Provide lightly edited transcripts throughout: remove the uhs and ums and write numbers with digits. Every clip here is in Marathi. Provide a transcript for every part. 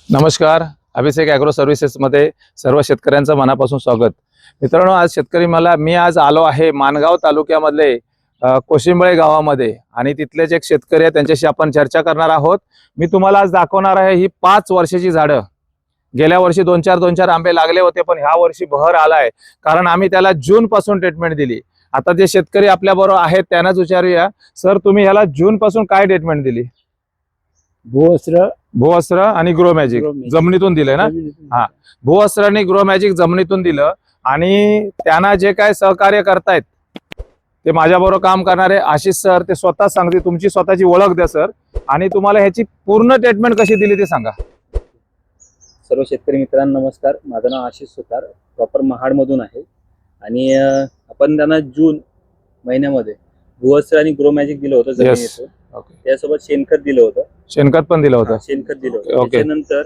नमस्कार, अभिषेक ॲग्रो सर्व्हिसेसमध्ये सर्व शेतकऱ्यांचं मनापासून स्वागत. मित्रांनो, आज मी आज आलो आहे माणगाव तालुक्यामधले कोशिंबळे गावामध्ये आणि तिथलेच एक शेतकरी आहे, त्यांच्याशी आपण चर्चा करणार आहोत. मी तुम्हाला आज दाखवणार आहे ही 5 वर्षाची झाडं. गेल्या वर्षी 2-4 आंबे लागले होते, पण ह्या वर्षी बहर आलाय, कारण आम्ही त्याला जून पासून ट्रीटमेंट दिली. आता जे शेतकरी आपल्या बरोबर आहेत त्यांनाच विचारूया, सर तुम्ही ह्याला जून पासून काय ट्रीटमेंट दिली? भूअस्त्र आणि ग्रो मॅजिक जमिनीतून दिलंय ना? हा, भूअस्त्र आणि ग्रो मॅजिक जमिनीतून दिलं आणि त्यांना जे काय सहकार्य करतायत ते माझ्या बरोबर काम करणारे आशिष सर, ते स्वतः सांगते. तुमची स्वतःची ओळख द्या सर, आणि तुम्हाला ह्याची पूर्ण ट्रीटमेंट कशी दिली ते सांगा. सर्व शेतकरी मित्रांनो नमस्कार. माझं नाव आशिष सुतार, प्रॉपर महाड मधून आहे. आणि आपण त्यांना जून महिन्यामध्ये भूअस्त्र आणि ग्रो मॅजिक दिलं होतं जमिनीतून. त्यासोबत शेणखत दिलं होतं. शेणखत पण दिलं होतं. शेणखत दिलं होतं. त्यानंतर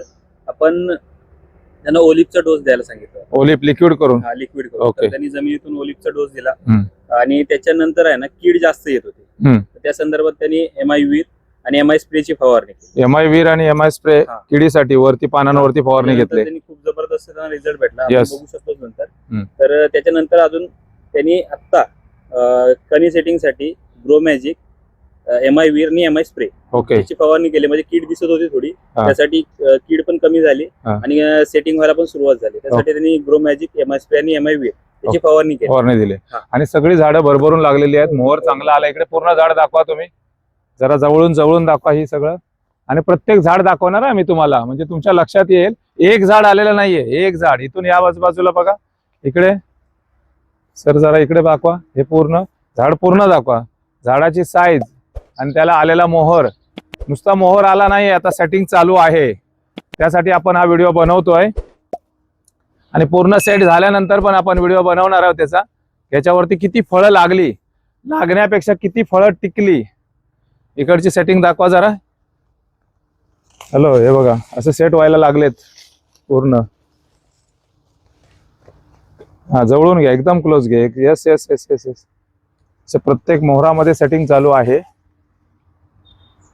आपण त्यांना ओलिपचा डोस द्यायला सांगितलं. ओलिप लिक्विड करून? हा, लिक्विड करून. त्यांनी जमिनीतून ओलिपचा डोस दिला. आणि त्याच्यानंतर आहे ना, कीड जास्त येत होती. त्या संदर्भात त्यांनी एमआय वीर आणि एमआय स्प्रेची फवारणी केली. एमआय वीर आणि एमआय स्प्रे किडीसाठी वरती पानांवरती फवारणी घेतली. त्यांनी खूप जबरदस्त रिझल्ट भेटला, आपण बघू शकतो नंतर. तर त्याच्यानंतर अजून त्यांनी आता कणी सेटिंग साठी ग्रो मॅजिक, एमआय वीर आणि एमआय स्प्रे याची फवारणी केली. म्हणजे कीड दिसत होती थोडी, त्यासाठी कीड पण कमी झाली आणि सेटिंग व्हायला पण सुरुवात झाली. त्यासाठी त्यांनी ग्रो मॅजिक, एमआय स्प्रे आणि एमआय वीर याची फवारणी दिली. आणि सगळी झाडं भरभरून लागलेली आहेत. मोहर चांगला आला. इकडे पूर्ण झाड दाखवा तुम्ही, जरा जवळून दाखवा ही सगळं. आणि प्रत्येक झाड दाखवणार आहे मी तुम्हाला, म्हणजे तुमच्या लक्षात येईल. एक झाड आलेलं नाहीये, एक झाड. इथून या बाजूला बघा, इकडे सर जरा इकडे दाखवा. हे पूर्ण झाड पूर्ण दाखवा, झाडाची साईज आणि त्याला आलेला मोहर. नुसता मोहर आला नाही, आता सेटिंग चालू आहे, त्यासाठी आपण हा व्हिडिओ बनवतोय. आणि पूर्ण सेट झाल्यानंतर पण आपण व्हिडिओ बनवणार आहोत त्याचा. याच्यावरती किती फळं लागली, लागण्यापेक्षा किती फळं टिकली. इकडची सेटिंग दाखवा जरा. हॅलो, हे बघा असं सेट व्हायला लागलेत पूर्ण. हा, जवळून घ्या, एकदम क्लोज घ्या. Yes yes yes yes yes. प्रत्येक मोहरामध्ये सेटिंग चालू आहे.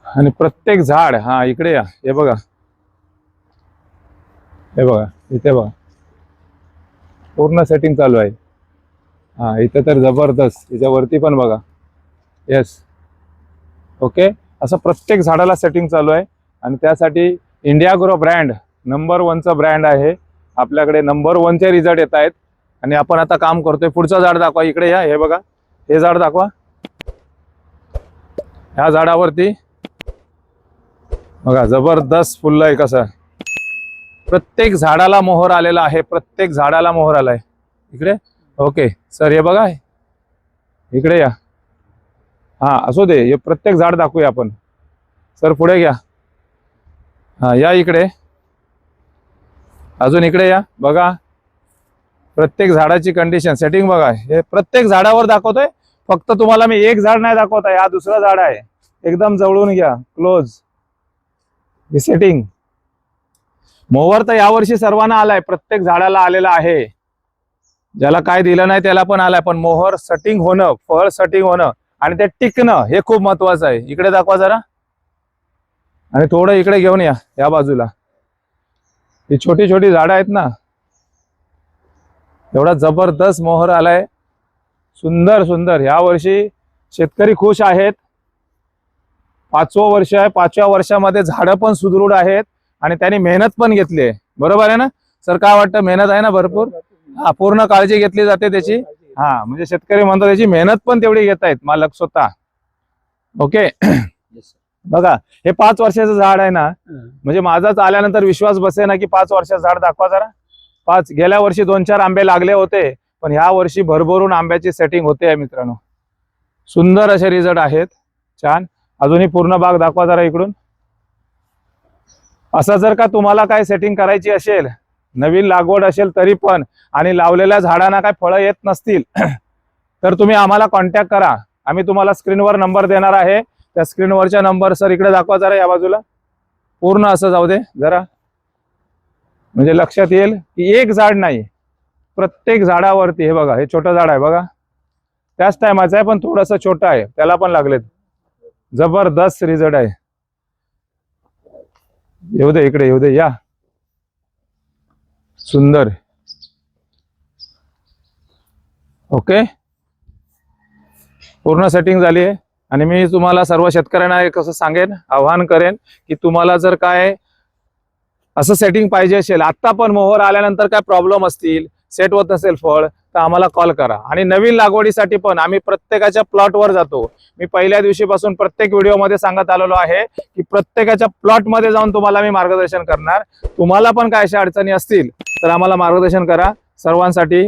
आणि प्रत्येक झाड, हा इकडे या, हे बघा, हे बघा, इथे बघा पूर्ण सेटिंग चालू आहे. हा, इथे तर जबरदस्त. याच्यावरती पण बघा. Yes, okay. असं प्रत्येक झाडाला सेटिंग चालू आहे. आणि त्यासाठी इंडिया ग्रो ब्रँड नंबर 1चा ब्रँड आहे आपल्याकडे. नंबर 1चे रिझल्ट येत आहेत. आणि आपण आता काम करतोय. पुढचं झाड दाखवा, इकडे या, हे बघा, हे झाड दाखवा. ह्या झाडावरती बघा जबरदस्त फुललं आहे कसं. प्रत्येक झाडाला मोहर आलेला आहे, प्रत्येक झाडाला मोहर आलाय. इकडे ओके सर, हे बघा, इकडे या. हा, असू दे, हे प्रत्येक झाड दाखवूया आपण. सर पुढे घ्या. हा, या इकडे, अजून इकडे या. बघा प्रत्येक झाडाची कंडिशन, सेटिंग बघा. हे प्रत्येक झाडावर दाखवतोय. फक्त तुम्हाला मी एक झाड नाही दाखवत आहे, हा दुसरं झाड आहे. एकदम जवळून घ्या, क्लोज. ही सेटिंग मोहर तर यावर्षी सर्वांना आलाय, प्रत्येक झाडाला आलेला आहे. ज्याला काय दिलं नाही त्याला पण आलाय. पण मोहर सेटिंग होणं, फळ सेटिंग होणं आणि ते टिकणं हे खूप महत्वाचं आहे. इकडे दाखवा जरा. आणि थोडं इकडे घेऊन या, या बाजूला. ही छोटी छोटी झाडं आहेत ना, एवढा जबरदस्त मोहर आलाय. सुंदर सुंदर. या वर्षी शेतकरी खुश आहेत. 5वं वर्ष आहे. 5व्या वर्षामध्ये झाडं पण सुदृढ आहेत आणि त्यांनी मेहनत पण घेतली आहे. बरोबर आहे ना सर? काय वाटतं? मेहनत आहे ना भरपूर? हा, पूर्ण काळजी घेतली जाते त्याची. हा, म्हणजे शेतकरी म्हणतो त्याची मेहनत पण तेवढी घेत आहेत मालक स्वतः. ओके. बघा, हे 5 वर्षाचं झाड आहे ना, म्हणजे माझाच आल्यानंतर विश्वास बसे ना की 5 वर्षाचं झाड दाखवा जरा. गेल्या वर्षी 2-4 आंबे लागले होते, पण ह्या वर्षी भरभरून आंब्याची सेटिंग होते मित्रांनो. सुंदर असे रिझल्ट आहेत. छान. अजूनही पूर्ण बाग दाखवा जरा इकडून. असं जर का तुम्हाला काय सेटिंग करायची असेल, नवीन लागवड असेल तरी पण, आणि लावलेल्या झाडांना काय फळं येत नसतील तर तुम्ही आम्हाला कॉन्टॅक्ट करा. आम्ही तुम्हाला स्क्रीनवर नंबर देणार आहे. त्या स्क्रीनवरच्या नंबर सर इकडे दाखवा जरा या बाजूला. पूर्ण असं जाऊ दे जरा, म्हणजे लक्षात येईल की एक झाड नाही, प्रत्येक झाडावरती. हे बघा, हे छोटं झाड आहे बघा, त्याच टायमाचं आहे पण थोडंसं छोटं आहे, त्याला पण लागलेत. जबरदस्त रिझल्ट आहे. येऊ दे इकडे, येऊ दे, या. सुंदर. ओके, पूर्ण सेटिंग झाली आहे. आणि मी तुम्हाला सर्व शेतकऱ्यांना एक असं सांगेन, आवाहन करेन की तुम्हाला जर काय असं सेटिंग पाहिजे असेल, आत्ता पण मोहर आल्यानंतर काय प्रॉब्लेम असतील, सेट होत नसेल फळ, तर आम्हाला कॉल करा. आणि नवीन लागवडीसाठी पण आम्ही प्रत्येकाच्या प्लॉटवर जातो. मी पहिल्या दिवशीपासून प्रत्येक व्हिडिओमध्ये सांगत आलेलो आहे की प्रत्येकाच्या प्लॉटमध्ये जाऊन तुम्हाला मी मार्गदर्शन करणार. तुम्हाला पण काय अशा अडचणी असतील तर आम्हाला मार्गदर्शन करा. सर्वांसाठी